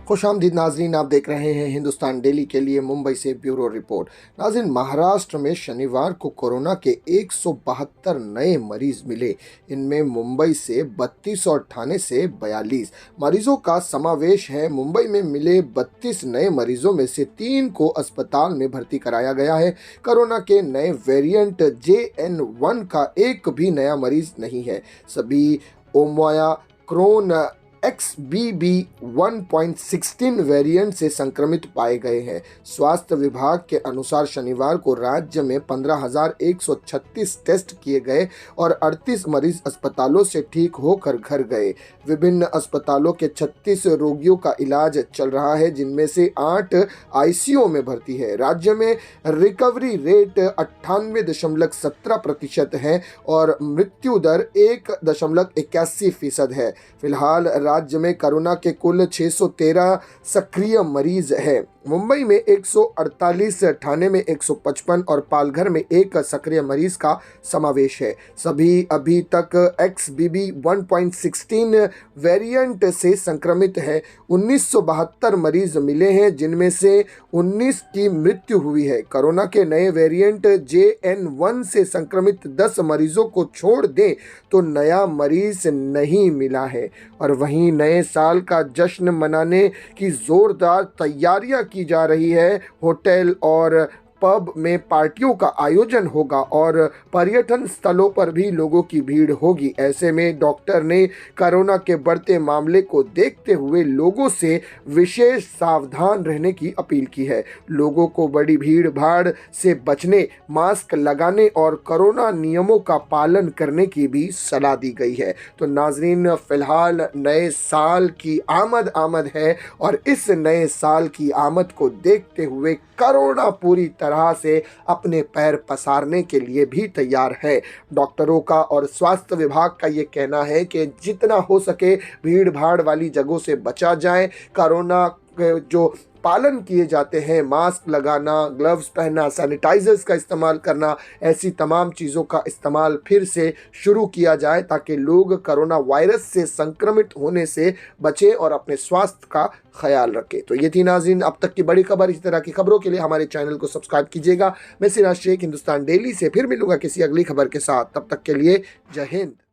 खुशामदीद नाजरीन, आप देख रहे हैं हिंदुस्तान डेली के लिए मुंबई से ब्यूरो रिपोर्ट। नाजरीन, महाराष्ट्र में शनिवार को कोरोना के 172 नए मरीज मिले। इनमें मुंबई से 32 और ठाणे से 42 मरीजों का समावेश है। मुंबई में मिले 32 नए मरीजों में से 3 को अस्पताल में भर्ती कराया गया है। कोरोना के नए वेरिएंट JN1 का एक भी नया मरीज नहीं है। सभी ओमाइक्रॉन XBB.1.16 वेरिएंट से संक्रमित पाए गए हैं। स्वास्थ्य विभाग के अनुसार शनिवार को राज्य में 15,136 टेस्ट किए गए और 38 मरीज अस्पतालों से ठीक होकर घर गए। विभिन्न अस्पतालों के 36 रोगियों का इलाज चल रहा है, जिनमें से 8 ICU में भर्ती है। राज्य में रिकवरी रेट 98.17% है और मृत्यु दर 1.81% है। फिलहाल राज्य में कोरोना के कुल 613 सक्रिय मरीज हैं। मुंबई में 148, ठाणे में 155 और पालघर में 1 सक्रिय मरीज का समावेश है। सभी अभी तक XBB.1.16 वेरिएंट से संक्रमित हैं। 1972 मरीज मिले हैं, जिनमें से 19 की मृत्यु हुई है। कोरोना के नए वेरिएंट JN1 से संक्रमित 10 मरीजों को छोड़ दें तो नया मरीज नहीं मिला है। और वहीं नए साल का जश्न मनाने की जोरदार तैयारियां की जा रही है। होटल और पब में पार्टियों का आयोजन होगा और पर्यटन स्थलों पर भी लोगों की भीड़ होगी। ऐसे में डॉक्टर ने कोरोना के बढ़ते मामले को देखते हुए लोगों से विशेष सावधान रहने की अपील की है। लोगों को बड़ी भीड़ भाड़ से बचने, मास्क लगाने और कोरोना नियमों का पालन करने की भी सलाह दी गई है। तो नाजरीन, फिलहाल नए साल की आमद है और इस नए साल की आमद को देखते हुए कोरोना पूरी तरह से अपने पैर पसारने के लिए भी तैयार है। डॉक्टरों का और स्वास्थ्य विभाग का ये कहना है कि जितना हो सके भीड़ भाड़ वाली जगहों से बचा जाए। कोरोना जो पालन किए जाते हैं, मास्क लगाना, ग्लव्स पहनना, सैनिटाइजर्स का इस्तेमाल करना, ऐसी तमाम चीज़ों का इस्तेमाल फिर से शुरू किया जाए ताकि लोग कोरोना वायरस से संक्रमित होने से बचें और अपने स्वास्थ्य का ख्याल रखें। तो ये थी नाज़रीन अब तक की बड़ी खबर। इस तरह की खबरों के लिए हमारे चैनल को सब्सक्राइब कीजिएगा। मैं सिराज शेख, हिंदुस्तान डेली से फिर मिलूंगा किसी अगली खबर के साथ। तब तक के लिए जय हिंद।